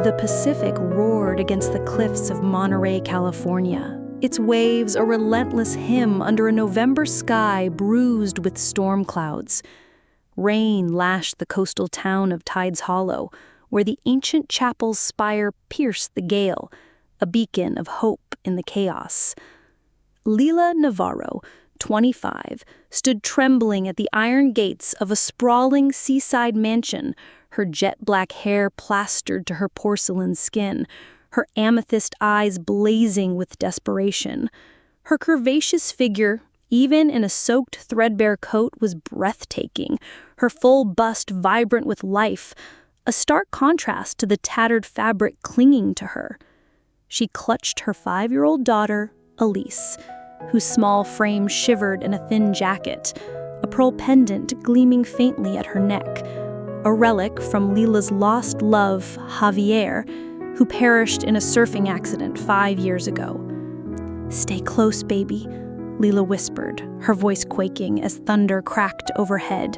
The Pacific roared against the cliffs of Monterey, California, its waves a relentless hymn under a November sky bruised with storm clouds. Rain lashed the coastal town of Tides Hollow, where the ancient chapel's spire pierced the gale, a beacon of hope in the chaos. Lila Navarro, 25, stood trembling at the iron gates of a sprawling seaside mansion, her jet-black hair plastered to her porcelain skin, her amethyst eyes blazing with desperation. Her curvaceous figure, even in a soaked, threadbare coat, was breathtaking, her full bust vibrant with life, a stark contrast to the tattered fabric clinging to her. She clutched her 5-year-old daughter, Elise, whose small frame shivered in a thin jacket, a pearl pendant gleaming faintly at her neck, a relic from Lila's lost love, Javier, who perished in a surfing accident 5 years ago. "Stay close, baby," Lila whispered, her voice quaking as thunder cracked overhead.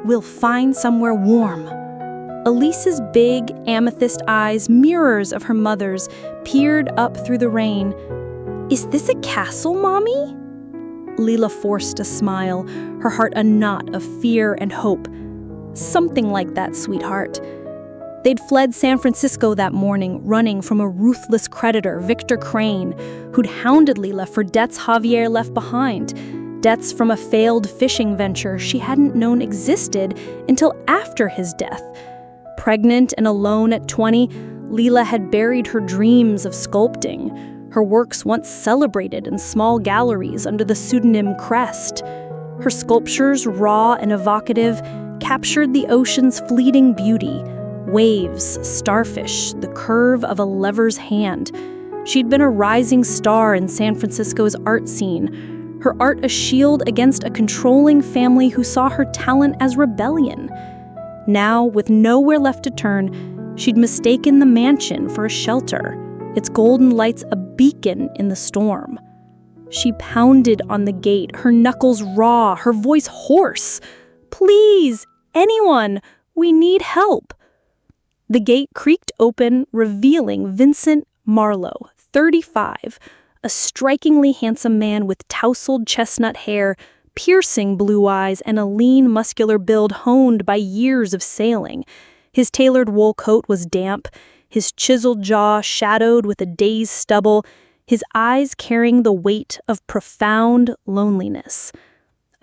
"We'll find somewhere warm." Elise's big, amethyst eyes, mirrors of her mother's, peered up through the rain. "Is this a castle, Mommy?" Lila forced a smile, her heart a knot of fear and hope. "Something like that, sweetheart." They'd fled San Francisco that morning, running from a ruthless creditor, Victor Crane, who'd hounded Lila for debts Javier left behind, debts from a failed fishing venture she hadn't known existed until after his death. Pregnant and alone at 20, Lila had buried her dreams of sculpting, her works once celebrated in small galleries under the pseudonym Crest. Her sculptures, raw and evocative, captured the ocean's fleeting beauty, waves, starfish, the curve of a lever's hand. She'd been a rising star in San Francisco's art scene, her art a shield against a controlling family who saw her talent as rebellion. Now, with nowhere left to turn, she'd mistaken the mansion for a shelter, its golden lights a beacon in the storm. She pounded on the gate, her knuckles raw, her voice hoarse. "Please, anyone, we need help." The gate creaked open, revealing Vincent Marlowe, 35, a strikingly handsome man with tousled chestnut hair, piercing blue eyes, and a lean, muscular build honed by years of sailing. His tailored wool coat was damp, his chiseled jaw shadowed with a day's stubble, his eyes carrying the weight of profound loneliness.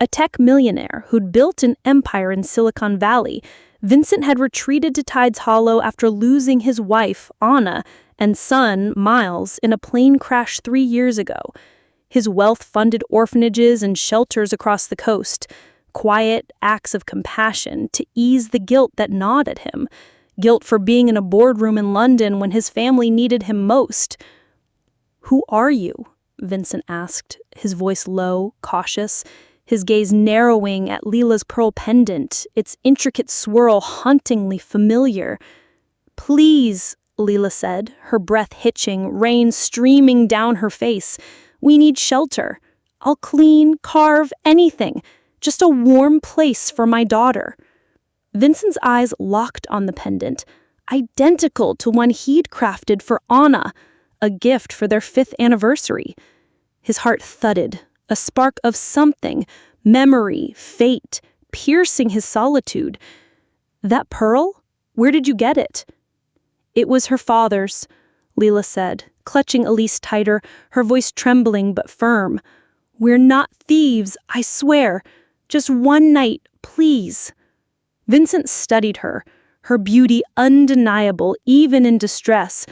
A tech millionaire who'd built an empire in Silicon Valley, Vincent had retreated to Tides Hollow after losing his wife, Anna, and son, Miles, in a plane crash 3 years ago. His wealth funded orphanages and shelters across the coast, quiet acts of compassion to ease the guilt that gnawed at him, guilt for being in a boardroom in London when his family needed him most. "Who are you?" Vincent asked, his voice low, cautious, his gaze narrowing at Lila's pearl pendant, its intricate swirl hauntingly familiar. "Please," Lila said, her breath hitching, rain streaming down her face. "We need shelter. I'll clean, carve, anything. Just a warm place for my daughter." Vincent's eyes locked on the pendant, identical to one he'd crafted for Anna, a gift for their 5th anniversary. His heart thudded, a spark of something, memory, fate, piercing his solitude. "That pearl? Where did you get it?" "It was her father's," Lila said, clutching Elise tighter, her voice trembling but firm. "We're not thieves, I swear. Just one night, please." Vincent studied her, her beauty undeniable even in distress,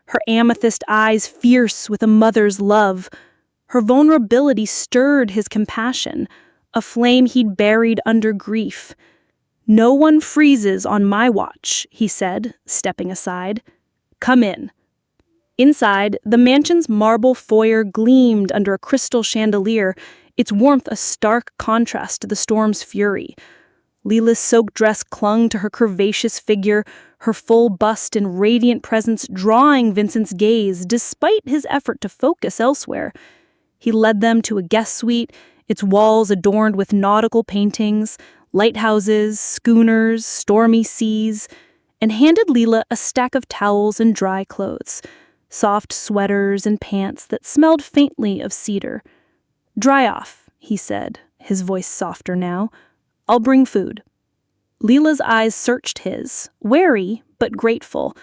her amethyst eyes fierce with a mother's love. Her vulnerability stirred his compassion, a flame he'd buried under grief. "No one freezes on my watch," he said, stepping aside. "Come in." Inside, the mansion's marble foyer gleamed under a crystal chandelier, its warmth a stark contrast to the storm's fury. Lila's soaked dress clung to her curvaceous figure, her full bust and radiant presence drawing Vincent's gaze despite his effort to focus elsewhere. He led them to a guest suite, its walls adorned with nautical paintings, lighthouses, schooners, stormy seas, and handed Lila a stack of towels and dry clothes, soft sweaters and pants that smelled faintly of cedar. "Dry off," he said, his voice softer now. "I'll bring food." Lila's eyes searched his, wary but grateful.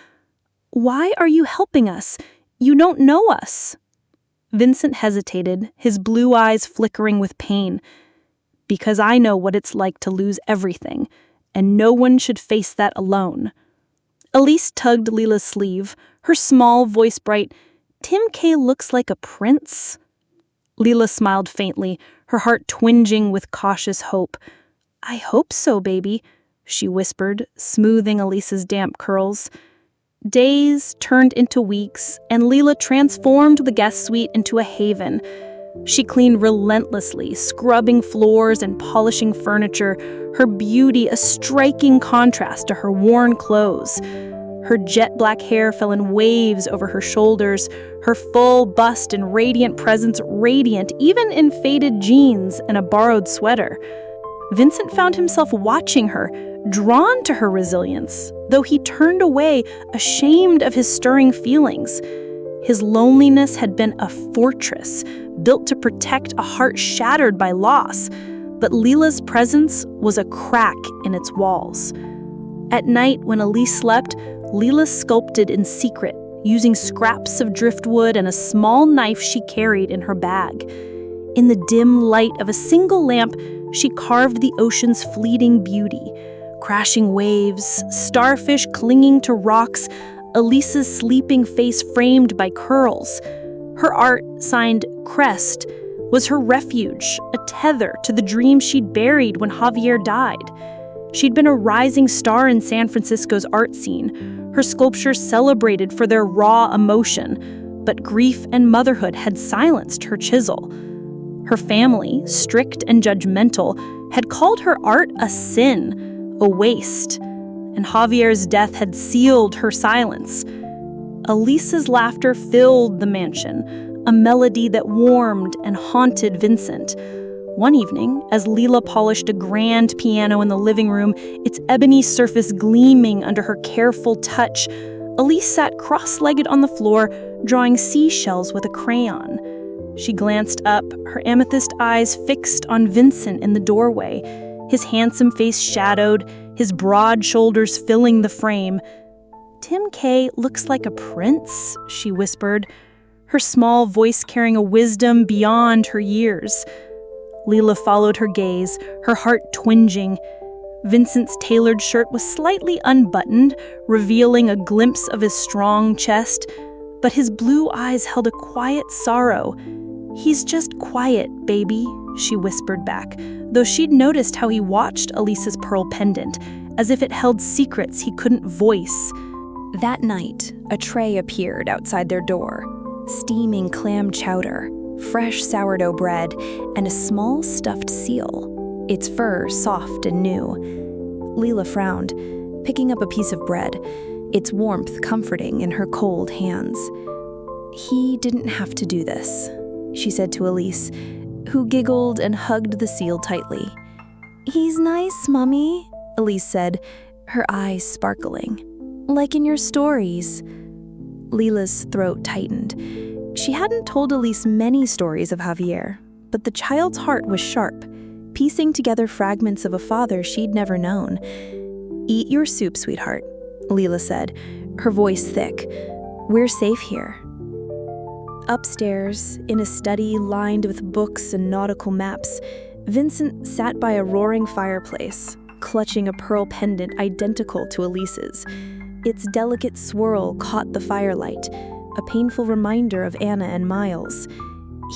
"Why are you helping us? You don't know us." Vincent hesitated, his blue eyes flickering with pain. "Because I know what it's like to lose everything, and no one should face that alone." Elise tugged Lila's sleeve, her small voice bright. "Tim K. looks like a prince." Lila smiled faintly, her heart twinging with cautious hope. "I hope so, baby," she whispered, smoothing Elise's damp curls. Days turned into weeks, and Lila transformed the guest suite into a haven. She cleaned relentlessly, scrubbing floors and polishing furniture, her beauty a striking contrast to her worn clothes. Her jet black hair fell in waves over her shoulders, her full bust and radiant presence radiant even in faded jeans and a borrowed sweater. Vincent found himself watching her, drawn to her resilience, though he turned away, ashamed of his stirring feelings. His loneliness had been a fortress, built to protect a heart shattered by loss, but Lila's presence was a crack in its walls. At night, when Elise slept, Lila sculpted in secret, using scraps of driftwood and a small knife she carried in her bag. In the dim light of a single lamp, she carved the ocean's fleeting beauty. Crashing waves, starfish clinging to rocks, Elise's sleeping face framed by curls. Her art, signed Crest, was her refuge, a tether to the dream she'd buried when Javier died. She'd been a rising star in San Francisco's art scene, her sculptures celebrated for their raw emotion, but grief and motherhood had silenced her chisel. Her family, strict and judgmental, had called her art a sin, a waste, and Javier's death had sealed her silence. Elise's laughter filled the mansion, a melody that warmed and haunted Vincent. One evening, as Lila polished a grand piano in the living room, its ebony surface gleaming under her careful touch, Elise sat cross-legged on the floor, drawing seashells with a crayon. She glanced up, her amethyst eyes fixed on Vincent in the doorway, his handsome face shadowed, his broad shoulders filling the frame. "Tim K. looks like a prince," she whispered, her small voice carrying a wisdom beyond her years. Lila followed her gaze, her heart twinging. Vincent's tailored shirt was slightly unbuttoned, revealing a glimpse of his strong chest, but his blue eyes held a quiet sorrow. "He's just quiet, baby," she whispered back, though she'd noticed how he watched Elise's pearl pendant, as if it held secrets he couldn't voice. That night, a tray appeared outside their door, steaming clam chowder, fresh sourdough bread, and a small stuffed seal, its fur soft and new. Lila frowned, picking up a piece of bread, its warmth comforting in her cold hands. "He didn't have to do this," she said to Elise, who giggled and hugged the seal tightly. "He's nice, Mummy," Elise said, her eyes sparkling. "Like in your stories." Lila's throat tightened. She hadn't told Elise many stories of Javier, but the child's heart was sharp, piecing together fragments of a father she'd never known. "Eat your soup, sweetheart," Lila said, her voice thick. "We're safe here." Upstairs, in a study lined with books and nautical maps, Vincent sat by a roaring fireplace, clutching a pearl pendant identical to Elise's. Its delicate swirl caught the firelight, a painful reminder of Anna and Miles.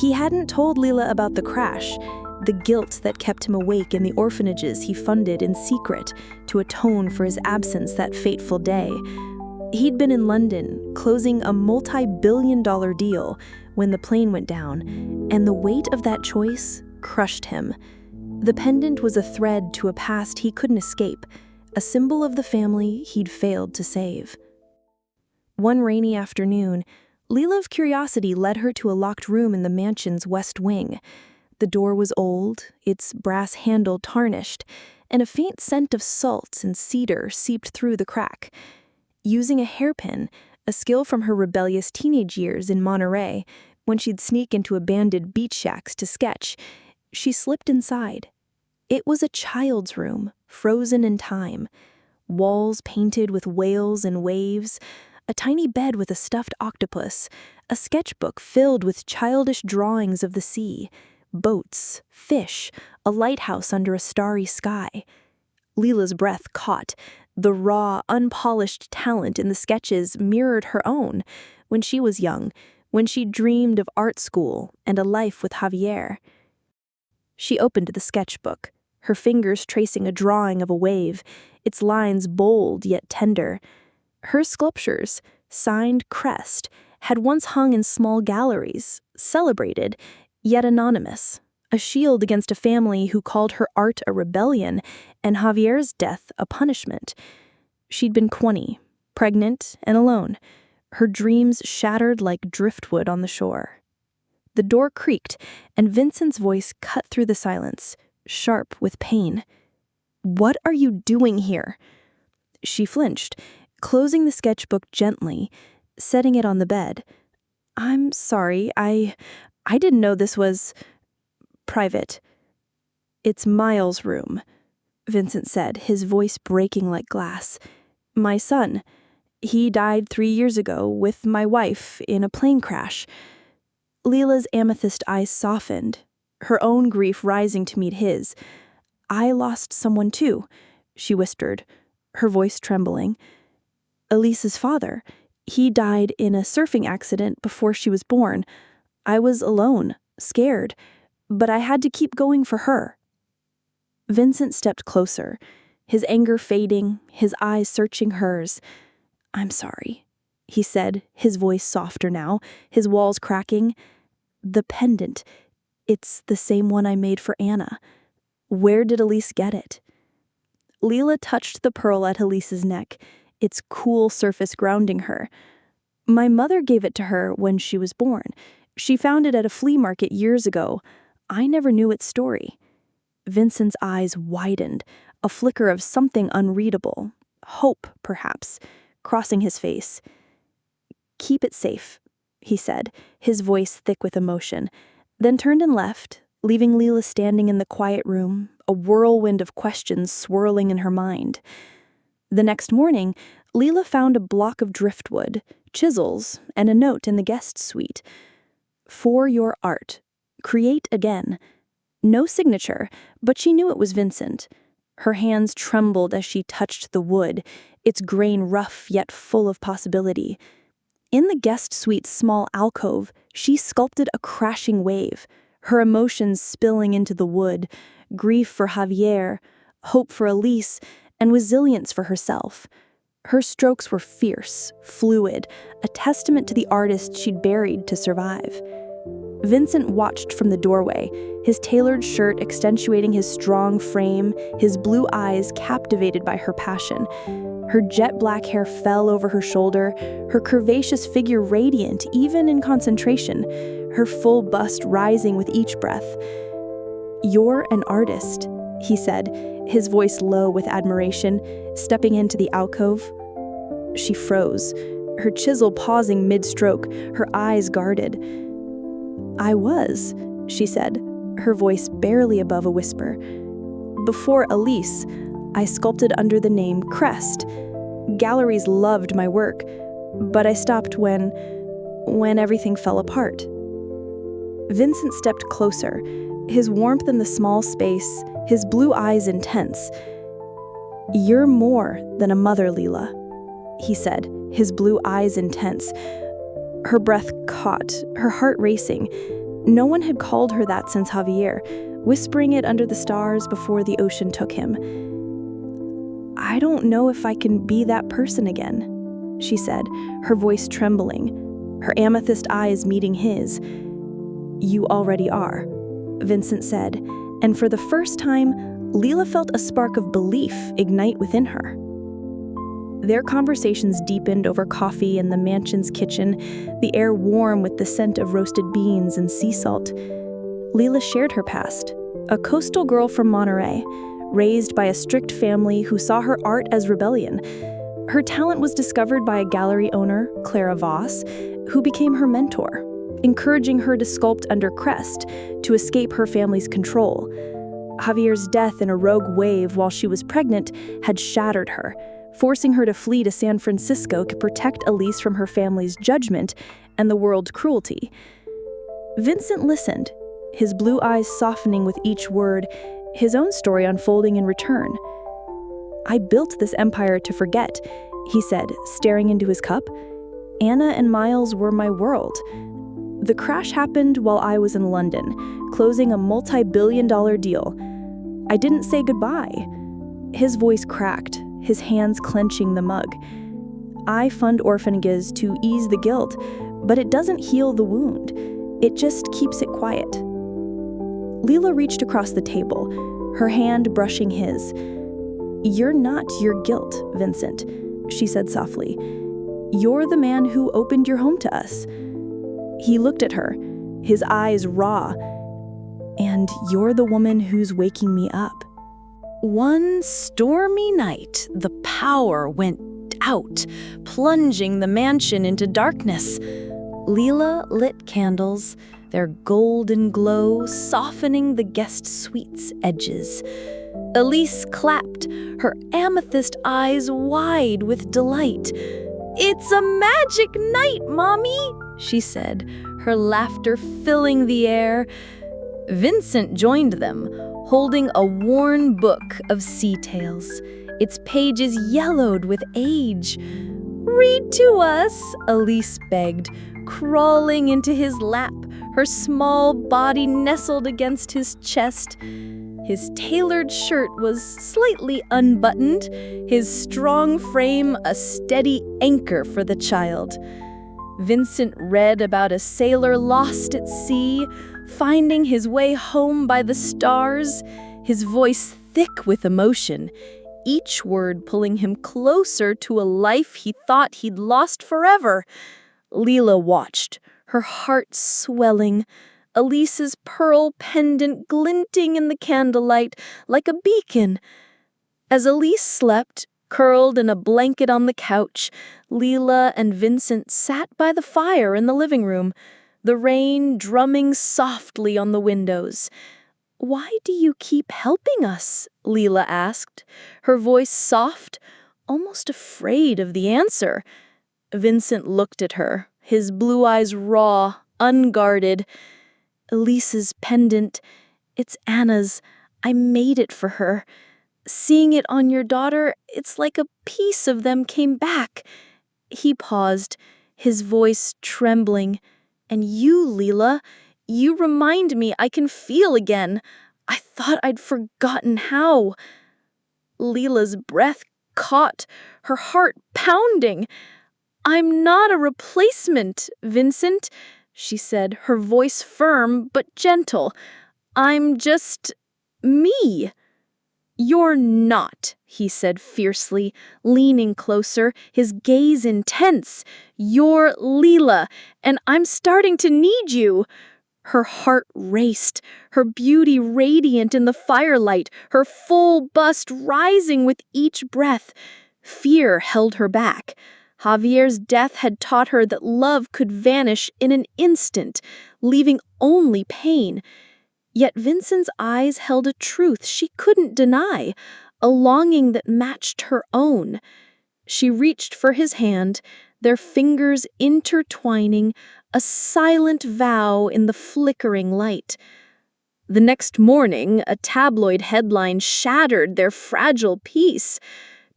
He hadn't told Lila about the crash, the guilt that kept him awake in the orphanages he funded in secret to atone for his absence that fateful day. He'd been in London, closing a multi-billion-dollar deal when the plane went down, and the weight of that choice crushed him. The pendant was a thread to a past he couldn't escape, a symbol of the family he'd failed to save. One rainy afternoon, Lila's curiosity led her to a locked room in the mansion's west wing. The door was old, its brass handle tarnished, and a faint scent of salt and cedar seeped through the crack. Using a hairpin, a skill from her rebellious teenage years in Monterey, when she'd sneak into abandoned beach shacks to sketch, she slipped inside. It was a child's room, frozen in time. Walls painted with whales and waves, a tiny bed with a stuffed octopus, a sketchbook filled with childish drawings of the sea, boats, fish, a lighthouse under a starry sky. Lila's breath caught. The raw, unpolished talent in the sketches mirrored her own when she was young, when she dreamed of art school and a life with Javier. She opened the sketchbook, her fingers tracing a drawing of a wave, its lines bold yet tender. Her sculptures, signed Crest, had once hung in small galleries, celebrated, yet anonymous, a shield against a family who called her art a rebellion and Javier's death a punishment. She'd been 20, pregnant and alone, her dreams shattered like driftwood on the shore. The door creaked, and Vincent's voice cut through the silence, sharp with pain. "What are you doing here?" She flinched, closing the sketchbook gently, setting it on the bed. "I'm sorry, I didn't know this was private." "It's Miles' room," Vincent said, his voice breaking like glass. "My son. He died 3 years ago with my wife in a plane crash." Lila's amethyst eyes softened, her own grief rising to meet his. "I lost someone too," she whispered, her voice trembling. "Elise's father. He died in a surfing accident before she was born. I was alone, scared, but I had to keep going for her." Vincent stepped closer, his anger fading, his eyes searching hers. "I'm sorry," he said, his voice softer now, his walls cracking. "The pendant, it's the same one I made for Anna. Where did Elise get it?" Lila touched the pearl at Elise's neck, its cool surface grounding her. "My mother gave it to her when she was born. She found it at a flea market years ago. I never knew its story." Vincent's eyes widened, a flicker of something unreadable, hope, perhaps, crossing his face. "Keep it safe," he said, his voice thick with emotion, then turned and left, leaving Lila standing in the quiet room, a whirlwind of questions swirling in her mind. The next morning, Lila found a block of driftwood, chisels, and a note in the guest suite. "For your art. Create again." No signature, but she knew it was Vincent. Her hands trembled as she touched the wood, its grain rough yet full of possibility. In the guest suite's small alcove, she sculpted a crashing wave, her emotions spilling into the wood, grief for Javier, hope for Elise, and resilience for herself. Her strokes were fierce, fluid, a testament to the artist she'd buried to survive. Vincent watched from the doorway, his tailored shirt accentuating his strong frame, his blue eyes captivated by her passion. Her jet black hair fell over her shoulder, her curvaceous figure radiant even in concentration, her full bust rising with each breath. "You're an artist," he said, his voice low with admiration, stepping into the alcove. She froze, her chisel pausing mid-stroke, her eyes guarded. "I was," she said, her voice barely above a whisper. "Before Elise, I sculpted under the name Crest. Galleries loved my work, but I stopped when everything fell apart." Vincent stepped closer, his warmth in the small space, his blue eyes intense. "You're more than a mother, Lila," he said, his blue eyes intense. Her breath caught, her heart racing. No one had called her that since Javier, whispering it under the stars before the ocean took him. "I don't know if I can be that person again," she said, her voice trembling, her amethyst eyes meeting his. "You already are," Vincent said, and for the first time, Lila felt a spark of belief ignite within her. Their conversations deepened over coffee in the mansion's kitchen, the air warm with the scent of roasted beans and sea salt. Lila shared her past. A coastal girl from Monterey, raised by a strict family who saw her art as rebellion. Her talent was discovered by a gallery owner, Clara Voss, who became her mentor, encouraging her to sculpt under Crest to escape her family's control. Javier's death in a rogue wave while she was pregnant had shattered her, forcing her to flee to San Francisco to protect Elise from her family's judgment and the world's cruelty. Vincent listened, his blue eyes softening with each word, his own story unfolding in return. "I built this empire to forget," he said, staring into his cup. "Anna and Miles were my world. The crash happened while I was in London, closing a multi-billion-dollar deal. I didn't say goodbye." His voice cracked, his hands clenching the mug. "I fund orphanages to ease the guilt, but it doesn't heal the wound. It just keeps it quiet." Lila reached across the table, her hand brushing his. "You're not your guilt, Vincent," she said softly. "You're the man who opened your home to us." He looked at her, his eyes raw. "And you're the woman who's waking me up." One stormy night, the power went out, plunging the mansion into darkness. Lila lit candles, their golden glow softening the guest suite's edges. Elise clapped, her amethyst eyes wide with delight. "It's a magic night, Mommy," she said, her laughter filling the air. Vincent joined them, holding a worn book of sea tales, its pages yellowed with age. "Read to us," Elise begged, crawling into his lap, her small body nestled against his chest. His tailored shirt was slightly unbuttoned, his strong frame a steady anchor for the child. Vincent read about a sailor lost at sea, finding his way home by the stars, his voice thick with emotion, each word pulling him closer to a life he thought he'd lost forever. Lila watched, her heart swelling, Elise's pearl pendant glinting in the candlelight like a beacon. As Elise slept, curled in a blanket on the couch, Lila and Vincent sat by the fire in the living room, the rain drumming softly on the windows. "Why do you keep helping us?" Lila asked, her voice soft, almost afraid of the answer. Vincent looked at her, his blue eyes raw, unguarded. "Elise's pendant, it's Anna's. I made it for her. Seeing it on your daughter, it's like a piece of them came back." He paused, his voice trembling. "And you, Lila, you remind me I can feel again. I thought I'd forgotten how." Lila's breath caught, her heart pounding. "I'm not a replacement, Vincent," she said, her voice firm but gentle. "I'm just me." "You're not," he said fiercely, leaning closer, his gaze intense. "You're Lila, and I'm starting to need you." Her heart raced, her beauty radiant in the firelight, her full bust rising with each breath. Fear held her back. Javier's death had taught her that love could vanish in an instant, leaving only pain. Yet Vincent's eyes held a truth she couldn't deny, a longing that matched her own. She reached for his hand, their fingers intertwining, a silent vow in the flickering light. The next morning, a tabloid headline shattered their fragile peace.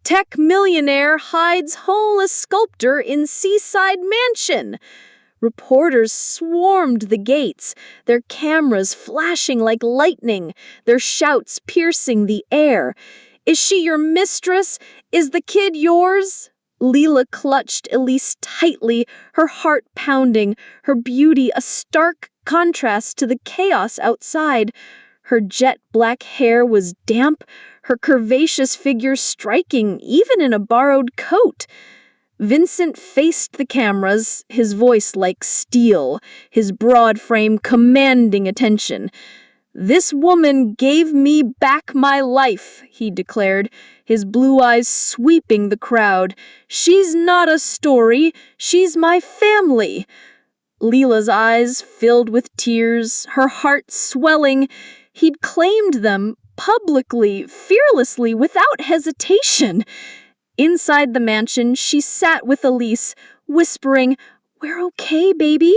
"Tech millionaire hides homeless sculptor in seaside mansion." Reporters swarmed the gates, their cameras flashing like lightning, their shouts piercing the air. "Is she your mistress? Is the kid yours?" Lila clutched Elise tightly, her heart pounding, her beauty a stark contrast to the chaos outside. Her jet-black hair was damp, her curvaceous figure striking even in a borrowed coat. Vincent faced the cameras, his voice like steel, his broad frame commanding attention. "This woman gave me back my life," he declared, his blue eyes sweeping the crowd. "She's not a story, she's my family." Lila's eyes filled with tears, her heart swelling. He'd claimed them publicly, fearlessly, without hesitation. Inside the mansion, she sat with Elise, whispering, "We're okay, baby."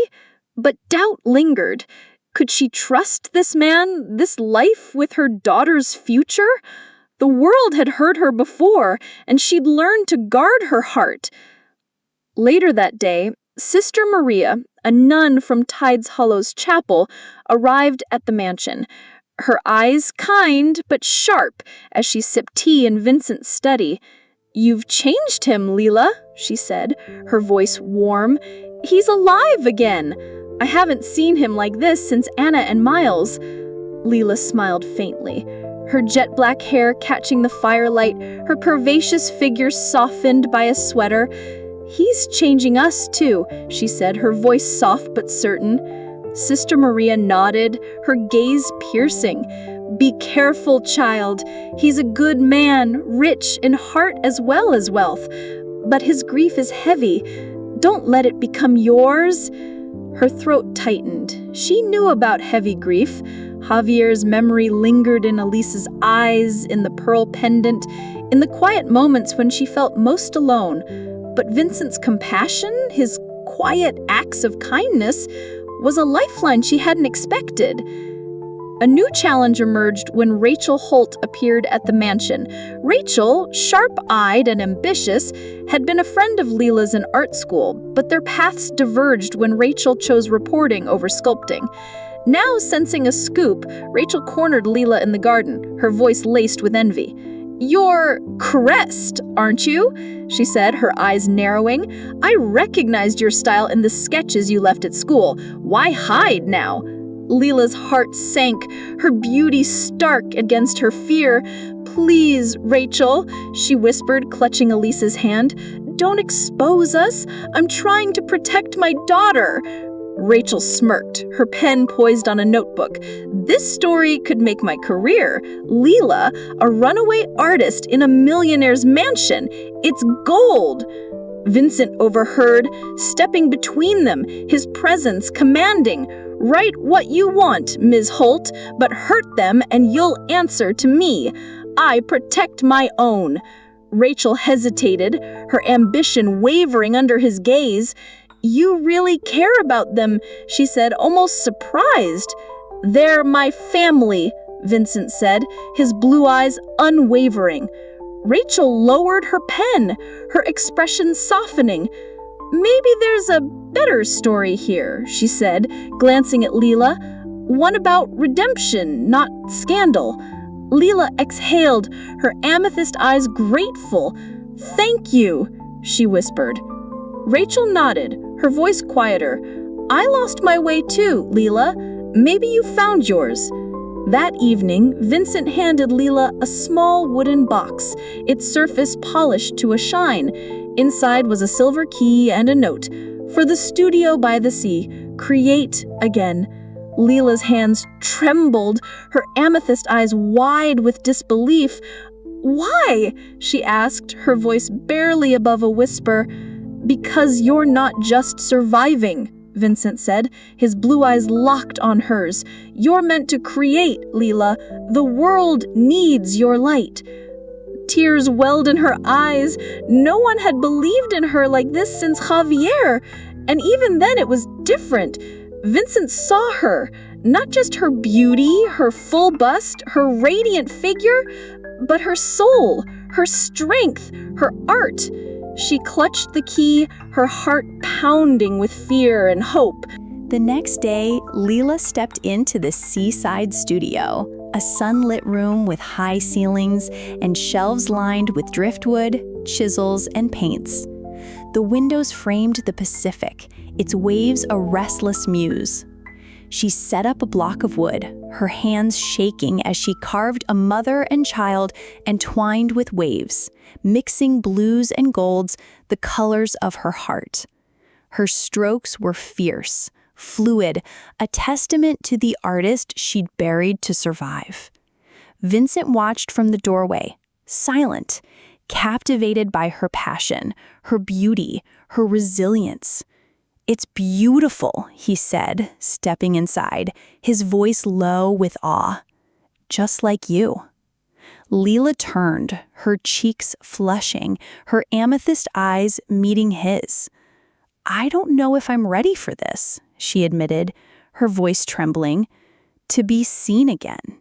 But doubt lingered. Could she trust this man, this life with her daughter's future? The world had hurt her before, and she'd learned to guard her heart. Later that day, Sister Maria, a nun from Tides Hollow's chapel, arrived at the mansion. Her eyes kind but sharp as she sipped tea in Vincent's study. "You've changed him, Lila," she said, her voice warm. "He's alive again. I haven't seen him like this since Anna and Miles." Lila smiled faintly, her jet black hair catching the firelight, her curvaceous figure softened by a sweater. "He's changing us too," she said, her voice soft but certain. Sister Maria nodded, her gaze piercing. "Be careful, child. He's a good man, rich in heart as well as wealth. But his grief is heavy. Don't let it become yours." Her throat tightened. She knew about heavy grief. Javier's memory lingered in Elise's eyes, in the pearl pendant, in the quiet moments when she felt most alone. But Vincent's compassion, his quiet acts of kindness, was a lifeline she hadn't expected. A new challenge emerged when Rachel Holt appeared at the mansion. Rachel, sharp-eyed and ambitious, had been a friend of Lila's in art school, but their paths diverged when Rachel chose reporting over sculpting. Now, sensing a scoop, Rachel cornered Lila in the garden, her voice laced with envy. "You're Crest, aren't you?" she said, her eyes narrowing. "I recognized your style in the sketches you left at school. Why hide now?" Lila's heart sank, her beauty stark against her fear. "Please, Rachel," she whispered, clutching Elise's hand. "Don't expose us. I'm trying to protect my daughter." Rachel smirked, her pen poised on a notebook. "This story could make my career. Lila, a runaway artist in a millionaire's mansion. It's gold." Vincent overheard, stepping between them, his presence commanding. "Write what you want, Ms. Holt, but hurt them and you'll answer to me. I protect my own." Rachel hesitated, her ambition wavering under his gaze. "You really care about them," she said, almost surprised. "They're my family," Vincent said, his blue eyes unwavering. Rachel lowered her pen, her expression softening. "Maybe there's a better story here," she said, glancing at Lila. "One about redemption, not scandal." Lila exhaled, her amethyst eyes grateful. "Thank you," she whispered. Rachel nodded, her voice quieter. "I lost my way too, Lila. Maybe you found yours." That evening, Vincent handed Lila a small wooden box, its surface polished to a shine. Inside was a silver key and a note. "For the studio by the sea, create again." Lila's hands trembled, her amethyst eyes wide with disbelief. "Why?" she asked, her voice barely above a whisper. "Because you're not just surviving," Vincent said, his blue eyes locked on hers. "You're meant to create, Lila. The world needs your light." Tears welled in her eyes. No one had believed in her like this since Javier. And even then it was different. Vincent saw her, not just her beauty, her full bust, her radiant figure, but her soul, her strength, her art. She clutched the key, her heart pounding with fear and hope. The next day, Lila stepped into the seaside studio, a sunlit room with high ceilings and shelves lined with driftwood, chisels, and paints. The windows framed the Pacific, its waves a restless muse. She set up a block of wood, her hands shaking as she carved a mother and child entwined with waves, mixing blues and golds, the colors of her heart. Her strokes were fierce, fluid, a testament to the artist she'd buried to survive. Vincent watched from the doorway, silent, captivated by her passion, her beauty, her resilience. "It's beautiful," he said, stepping inside, his voice low with awe. "Just like you." Lila turned, her cheeks flushing, her amethyst eyes meeting his. "I don't know if I'm ready for this," she admitted, her voice trembling. "To be seen again."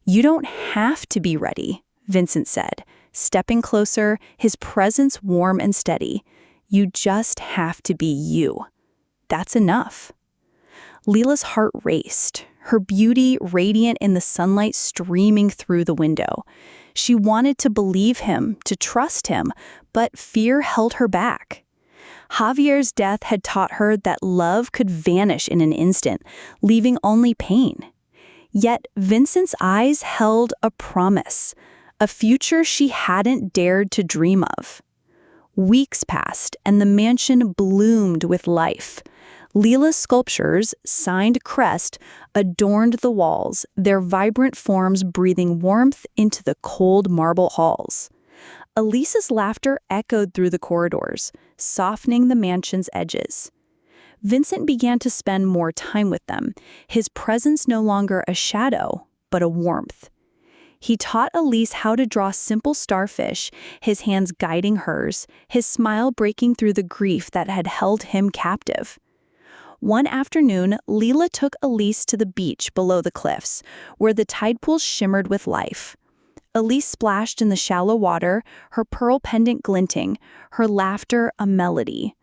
"You don't have to be ready," Vincent said, stepping closer, his presence warm and steady. "You just have to be you. That's enough." Lila's heart raced, her beauty radiant in the sunlight streaming through the window. She wanted to believe him, to trust him, but fear held her back. Javier's death had taught her that love could vanish in an instant, leaving only pain. Yet Vincent's eyes held a promise, a future she hadn't dared to dream of. Weeks passed, and the mansion bloomed with life. Lila's sculptures, signed Crest, adorned the walls, their vibrant forms breathing warmth into the cold marble halls. Elise's laughter echoed through the corridors, softening the mansion's edges. Vincent began to spend more time with them, his presence no longer a shadow, but a warmth. He taught Elise how to draw simple starfish, his hands guiding hers, his smile breaking through the grief that had held him captive. One afternoon, Lila took Elise to the beach below the cliffs, where the Tidepool shimmered with life. Elise splashed in the shallow water, her pearl pendant glinting, her laughter a melody.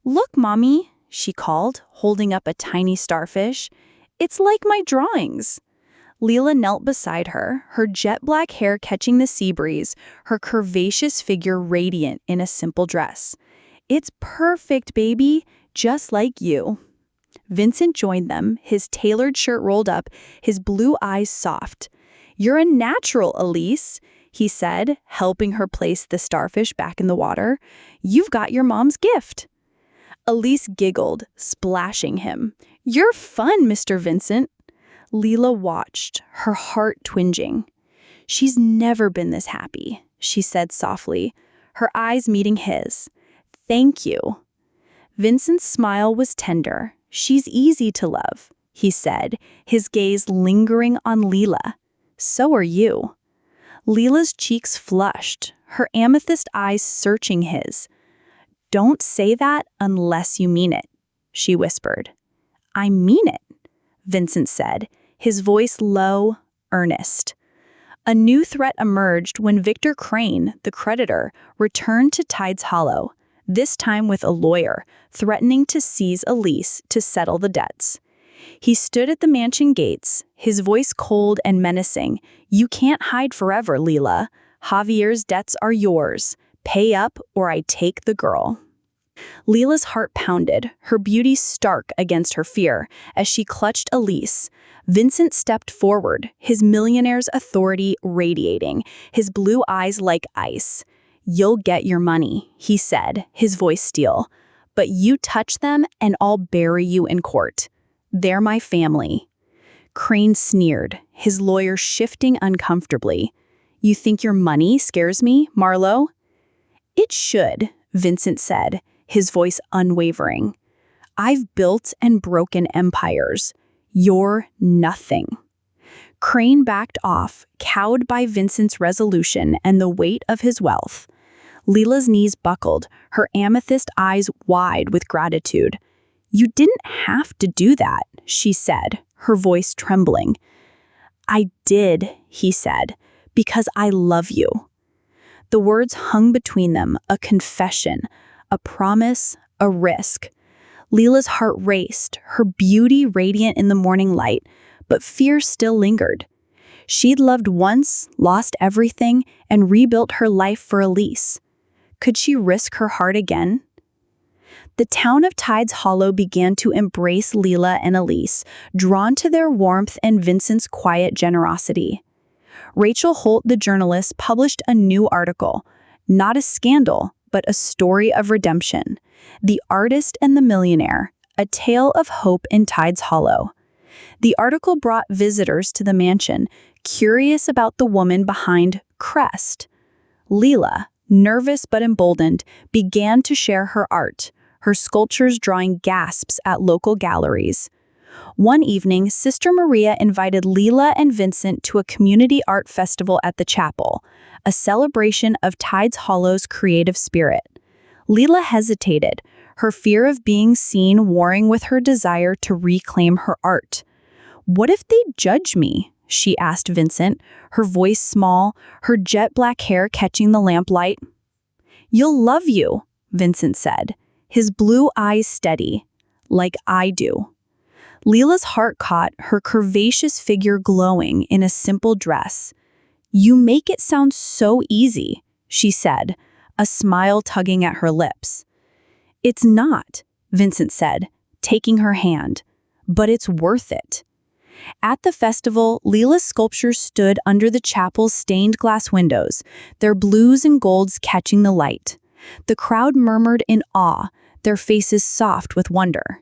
"Look, Mommy," she called, holding up a tiny starfish. "It's like my drawings." Lila knelt beside her, her jet-black hair catching the sea breeze, her curvaceous figure radiant in a simple dress. "It's perfect, baby, just like you." Vincent joined them, his tailored shirt rolled up, his blue eyes soft. "You're a natural, Elise," he said, helping her place the starfish back in the water. "You've got your mom's gift." Elise giggled, splashing him. "You're fun, Mr. Vincent." Lila watched, her heart twinging. "She's never been this happy," she said softly, her eyes meeting his. "Thank you." Vincent's smile was tender. "She's easy to love," he said, his gaze lingering on Lila. "So are you." Lila's cheeks flushed, her amethyst eyes searching his. "Don't say that unless you mean it," she whispered. "I mean it," Vincent said, his voice low, earnest. A new threat emerged when Victor Crane, the creditor, returned to Tides Hollow, this time with a lawyer, threatening to seize Elise to settle the debts. He stood at the mansion gates, his voice cold and menacing. "You can't hide forever, Lila. Javier's debts are yours. Pay up or I take the girl." Lila's heart pounded, her beauty stark against her fear, as she clutched Elise. Vincent stepped forward, his millionaire's authority radiating, his blue eyes like ice. "You'll get your money," he said, his voice steel. "But you touch them and I'll bury you in court. They're my family." Crane sneered, his lawyer shifting uncomfortably. "You think your money scares me, Marlowe?" "It should," Vincent said, his voice unwavering. "I've built and broken empires. You're nothing." Crane backed off, cowed by Vincent's resolution and the weight of his wealth. Lila's knees buckled, her amethyst eyes wide with gratitude. "You didn't have to do that," she said, her voice trembling. "I did," he said, "because I love you." The words hung between them, a confession, a promise, a risk. Lila's heart raced, her beauty radiant in the morning light, but fear still lingered. She'd loved once, lost everything, and rebuilt her life for Elise. Could she risk her heart again? The town of Tides Hollow began to embrace Lila and Elise, drawn to their warmth and Vincent's quiet generosity. Rachel Holt, the journalist, published a new article, not a scandal, but a story of redemption. The Artist and the Millionaire, a tale of hope in Tides Hollow. The article brought visitors to the mansion, curious about the woman behind Crest. Lila, nervous but emboldened, began to share her art, her sculptures drawing gasps at local galleries. One evening, Sister Maria invited Lila and Vincent to a community art festival at the chapel, a celebration of Tides Hollow's creative spirit. Lila hesitated, her fear of being seen warring with her desire to reclaim her art. "What if they judge me?" she asked Vincent, her voice small, her jet black hair catching the lamplight. "You'll love you," Vincent said, his blue eyes steady, "like I do." Lila's heart caught, her curvaceous figure glowing in a simple dress. "You make it sound so easy," she said, a smile tugging at her lips. "It's not," Vincent said, taking her hand, "but it's worth it." At the festival, Lila's sculptures stood under the chapel's stained glass windows, their blues and golds catching the light. The crowd murmured in awe, their faces soft with wonder.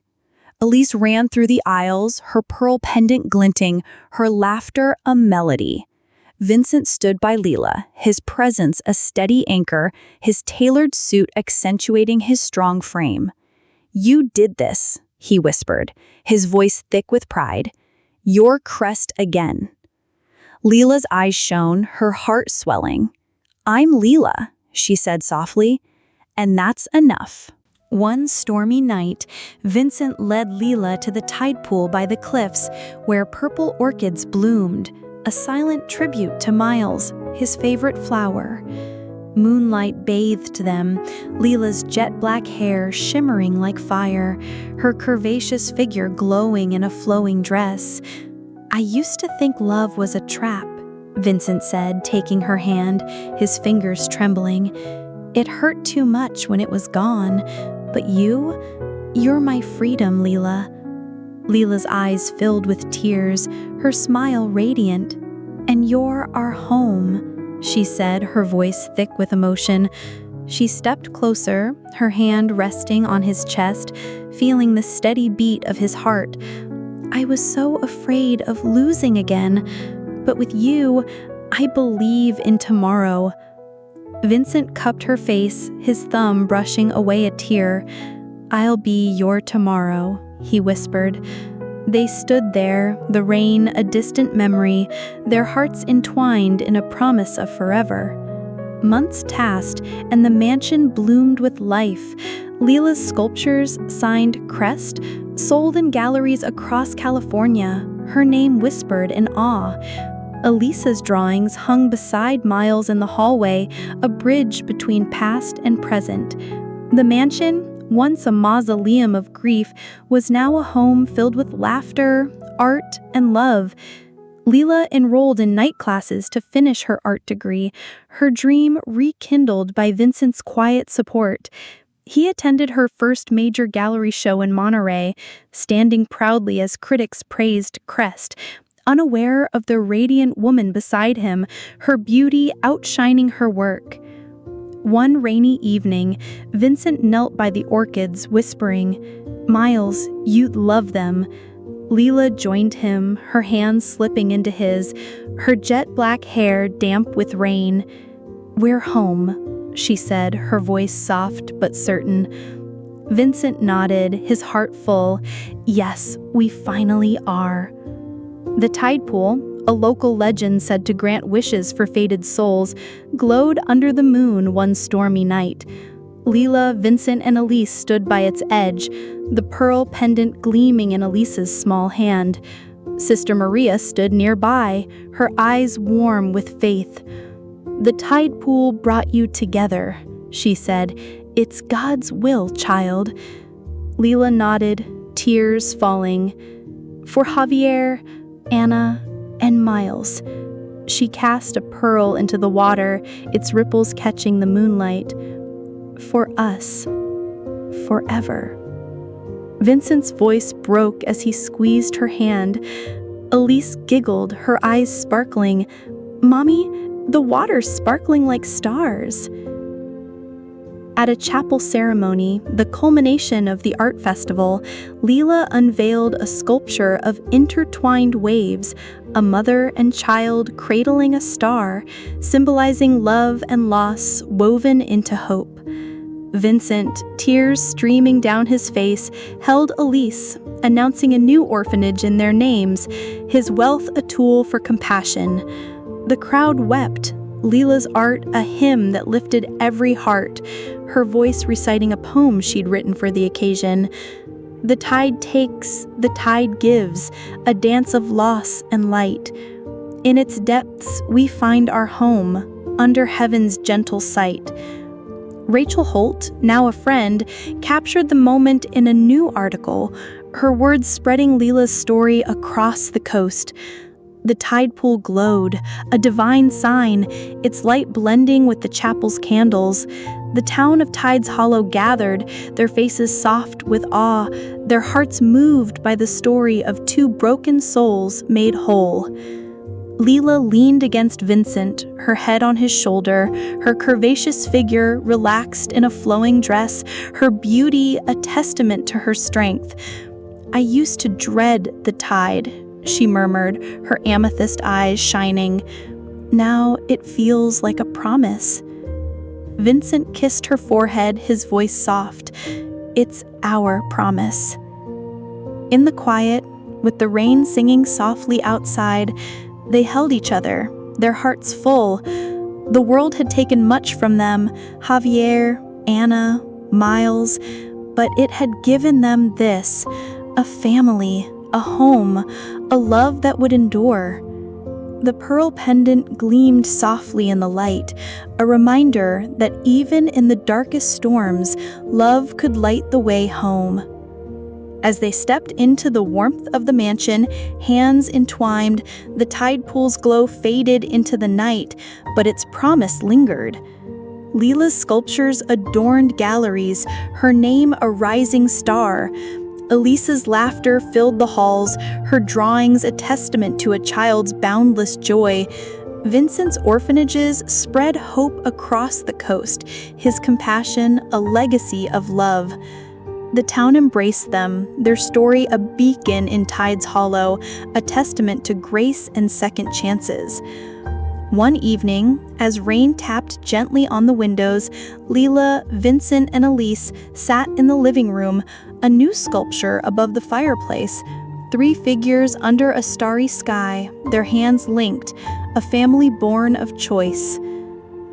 Elise ran through the aisles, her pearl pendant glinting, her laughter a melody. Vincent stood by Lila, his presence a steady anchor, his tailored suit accentuating his strong frame. "You did this," he whispered, his voice thick with pride. "You're Crest again." Lila's eyes shone, her heart swelling. "I'm Lila," she said softly, "and that's enough." One stormy night, Vincent led Lila to the Tidepool by the cliffs, where purple orchids bloomed, a silent tribute to Miles, his favorite flower. Moonlight bathed them, Lila's jet black hair shimmering like fire, her curvaceous figure glowing in a flowing dress. "I used to think love was a trap," Vincent said, taking her hand, his fingers trembling. "It hurt too much when it was gone. But you're my freedom, Lila." Lila's eyes filled with tears, her smile radiant. "And you're our home," she said, her voice thick with emotion. She stepped closer, her hand resting on his chest, feeling the steady beat of his heart. "I was so afraid of losing again, but with you, I believe in tomorrow." Vincent cupped her face, his thumb brushing away a tear. "I'll be your tomorrow," he whispered. They stood there, the rain a distant memory, their hearts entwined in a promise of forever. Months passed, and the mansion bloomed with life. Lila's sculptures, signed Crest, sold in galleries across California, her name whispered in awe. Elise's drawings hung beside Miles in the hallway, a bridge between past and present. The mansion, once a mausoleum of grief, was now a home filled with laughter, art, and love. Lila enrolled in night classes to finish her art degree, her dream rekindled by Vincent's quiet support. He attended her first major gallery show in Monterey, standing proudly as critics praised Crest, unaware of the radiant woman beside him, her beauty outshining her work. One rainy evening, Vincent knelt by the orchids, whispering, "Miles, you'd love them." Lila joined him, her hands slipping into his, her jet black hair damp with rain. "We're home," she said, her voice soft but certain. Vincent nodded, his heart full. "Yes, we finally are." The Tidepool, a local legend said to grant wishes for fated souls, glowed under the moon one stormy night. Lila, Vincent, and Elise stood by its edge, the pearl pendant gleaming in Elise's small hand. Sister Maria stood nearby, her eyes warm with faith. "The Tidepool brought you together," she said. "It's God's will, child." Lila nodded, tears falling. "For Javier, Anna, and Miles." She cast a pearl into the water, its ripples catching the moonlight. "For us. forever. Vincent's voice broke as he squeezed her hand. Elise giggled, her eyes sparkling. "Mommy, the water's sparkling like stars." At a chapel ceremony, the culmination of the art festival, Lila unveiled a sculpture of intertwined waves, a mother and child cradling a star, symbolizing love and loss woven into hope. Vincent, tears streaming down his face, held Elise, announcing a new orphanage in their names, his wealth a tool for compassion. The crowd wept, Lila's art a hymn that lifted every heart, her voice reciting a poem she'd written for the occasion. The tide takes, the tide gives, a dance of loss and light. In its depths we find our home, under heaven's gentle sight. Rachel Holt, now a friend, captured the moment in a new article, her words spreading Lila's story across the coast. The Tidepool glowed, a divine sign, its light blending with the chapel's candles. The town of Tides Hollow gathered, their faces soft with awe, their hearts moved by the story of two broken souls made whole. Lila leaned against Vincent, her head on his shoulder, her curvaceous figure relaxed in a flowing dress, her beauty a testament to her strength. "I used to dread the tide," she murmured, her amethyst eyes shining. "Now it feels like a promise." Vincent kissed her forehead, his voice soft. "It's our promise." In the quiet, with the rain singing softly outside, they held each other, their hearts full. The world had taken much from them, Javier, Anna, Miles, but it had given them this, a family, a home, a love that would endure. The pearl pendant gleamed softly in the light, a reminder that even in the darkest storms, love could light the way home. As they stepped into the warmth of the mansion, hands entwined, the Tidepool's glow faded into the night, but its promise lingered. Lila's sculptures adorned galleries, her name a rising star. Elise's laughter filled the halls, her drawings a testament to a child's boundless joy. Vincent's orphanages spread hope across the coast, his compassion a legacy of love. The town embraced them, their story a beacon in Tides Hollow, a testament to grace and second chances. One evening, as rain tapped gently on the windows, Lila, Vincent, and Elise sat in the living room, a new sculpture above the fireplace, 3 figures under a starry sky, their hands linked, a family born of choice.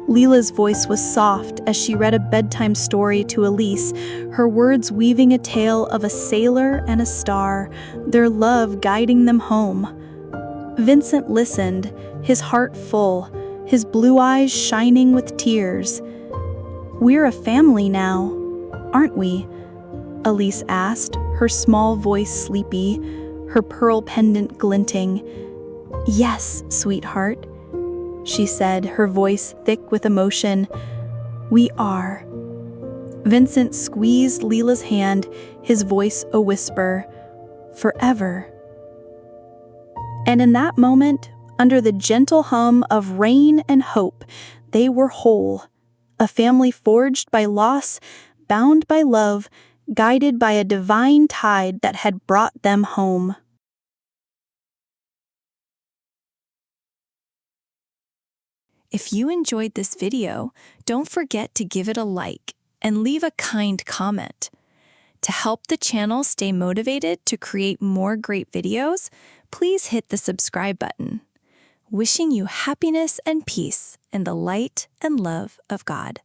Lila's voice was soft as she read a bedtime story to Elise, her words weaving a tale of a sailor and a star, their love guiding them home. Vincent listened, his heart full, his blue eyes shining with tears. "We're a family now, aren't we?" Elise asked, her small voice sleepy, her pearl pendant glinting. "Yes, sweetheart," she said, her voice thick with emotion. "We are." Vincent squeezed Lila's hand, his voice a whisper. "Forever." And in that moment, under the gentle hum of rain and hope, they were whole. A family forged by loss, bound by love, guided by a divine tide that had brought them home. If you enjoyed this video, don't forget to give it a like and leave a kind comment. To help the channel stay motivated to create more great videos, please hit the subscribe button. Wishing you happiness and peace in the light and love of God.